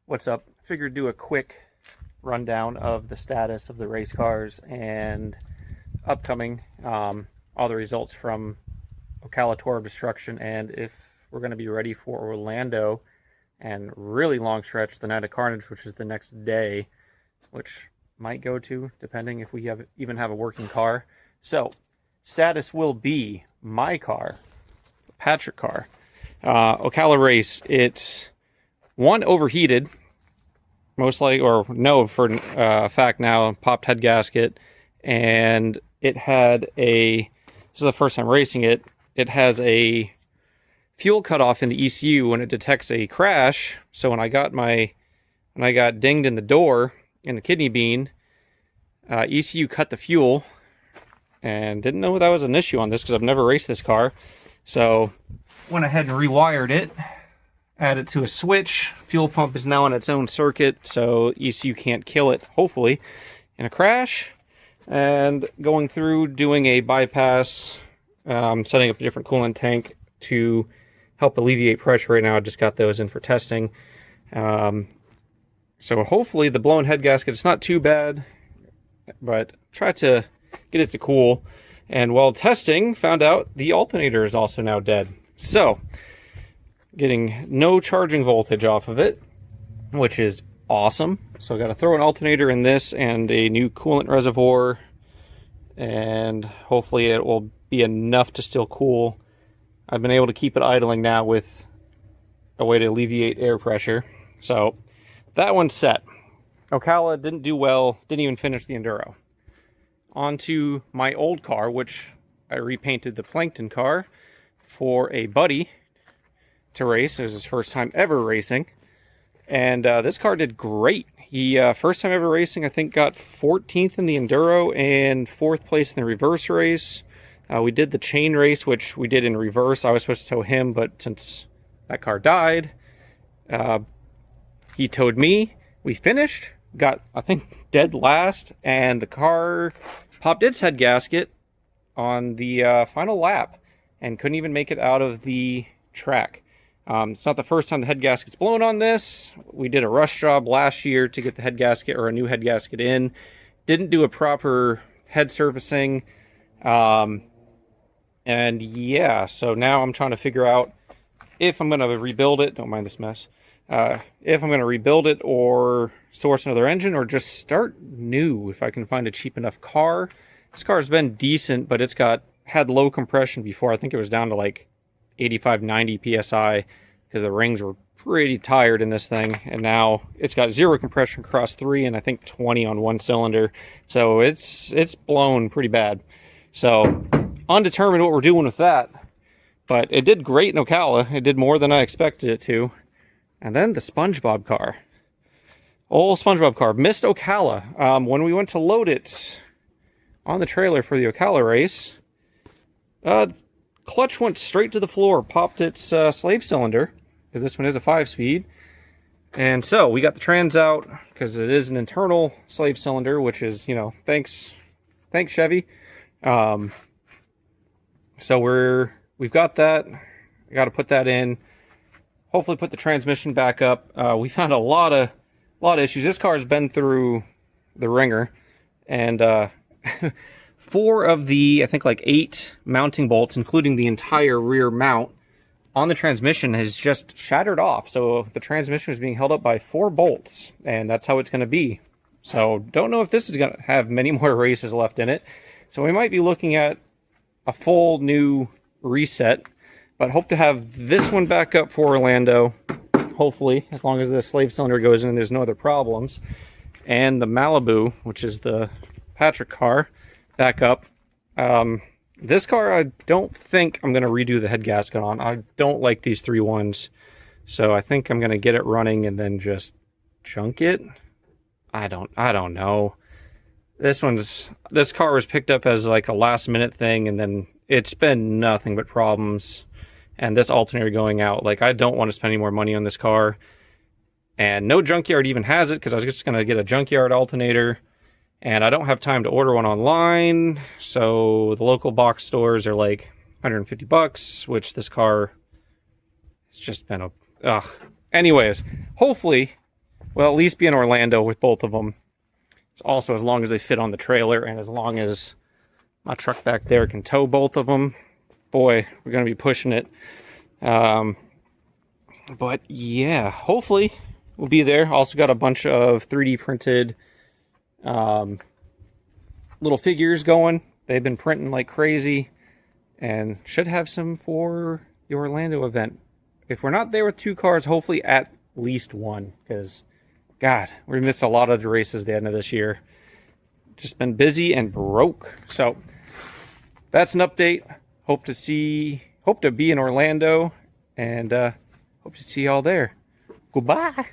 What's up? Figured do a quick rundown of the status of the race cars and upcoming, all the results from Ocala Tour of Destruction, and if we're going to be ready for Orlando and really long stretch, the Night of Carnage, which is the next day, which might go to, depending if we even have a working car. So, status will be my car, Patrick car. Ocala race, it's one overheated, most likely, or no, for a fact now, popped head gasket, and it had this is the first time racing it, it has a fuel cutoff in the ECU when it detects a crash. So when I got dinged in the door, in the kidney bean, ECU cut the fuel, and didn't know that was an issue on this because I've never raced this car. So went ahead and rewired it, added to a switch. Fuel pump is now on its own circuit, so ECU can't kill it, hopefully, in a crash. And going through, doing a bypass, setting up a different coolant tank to help alleviate pressure right now. I just got those in for testing. So hopefully the blown head gasket, it's not too bad, but try to get it to cool. And while testing, found out the alternator is also now dead. So, getting no charging voltage off of it, which is awesome. So I got to throw an alternator in this and a new coolant reservoir, and hopefully it will be enough to still cool. I've been able to keep it idling now with a way to alleviate air pressure. So that one's set. Ocala didn't do well, didn't even finish the Enduro. On to my old car, which I repainted the Plankton car for a buddy to race. It was his first time ever racing, and this car did great. He first time ever racing, I think, got 14th in the Enduro and 4th place in the reverse race. We did the chain race, which we did in reverse. I was supposed to tow him, but since that car died, he towed me. We finished, got, I think, dead last, and the car popped its head gasket on the final lap and couldn't even make it out of the track. It's not the first time the head gasket's blown on this. We did a rush job last year to get the head gasket, or a new head gasket, in. Didn't do a proper head servicing. And yeah, so now I'm trying to figure out if I'm going to rebuild it. Don't mind this mess. If I'm going to rebuild it or source another engine or just start new if I can find a cheap enough car. This car's been decent, but it's had low compression before. I think it was down to like 85, 90 PSI because the rings were pretty tired in this thing. And now it's got 0 compression across 3 and I think 20 on 1 cylinder. So it's blown pretty bad. So undetermined what we're doing with that. But it did great in Ocala. It did more than I expected it to. And then the SpongeBob car. Old SpongeBob car. Missed Ocala. When we went to load it on the trailer for the Ocala race, clutch went straight to the floor, popped its slave cylinder, because this one is a 5-speed. And so we got the trans out, because it is an internal slave cylinder, which is, you know, thanks Chevy. So we've got that. I got to put that in. Hopefully put the transmission back up. We found a lot of issues. This car has been through the ringer, and 4 of the, I think, like 8 mounting bolts, including the entire rear mount on the transmission, has just shattered off. So the transmission is being held up by 4 bolts, and that's how it's going to be. So don't know if this is going to have many more races left in it. So we might be looking at a full new reset, but hope to have this one back up for Orlando, hopefully, as long as the slave cylinder goes in and there's no other problems. And the Malibu, which is the Patrick car, back up. This car, I don't think I'm going to redo the head gasket on. I don't like these 3-1s, so I think I'm going to get it running and then just junk it. I don't know. This car was picked up as like a last minute thing, and then it's been nothing but problems. And this alternator going out, like, I don't want to spend any more money on this car. And no junkyard even has it, because I was just going to get a junkyard alternator. And I don't have time to order one online, so the local box stores are like $150, which this car has just been a... Ugh. Anyways, hopefully We'll at least be in Orlando with both of them. Also, as long as they fit on the trailer and as long as my truck back there can tow both of them, boy, we're going to be pushing it. But yeah, hopefully we'll be there. Also got a bunch of 3D printed little figures going. They've been printing like crazy and should have some for the Orlando event. If we're not there with 2 cars, hopefully at least 1, because God, we missed a lot of the races at the end of this year. Just been busy and broke. So that's an update. Hope to be in Orlando, and hope to see y'all there. Goodbye.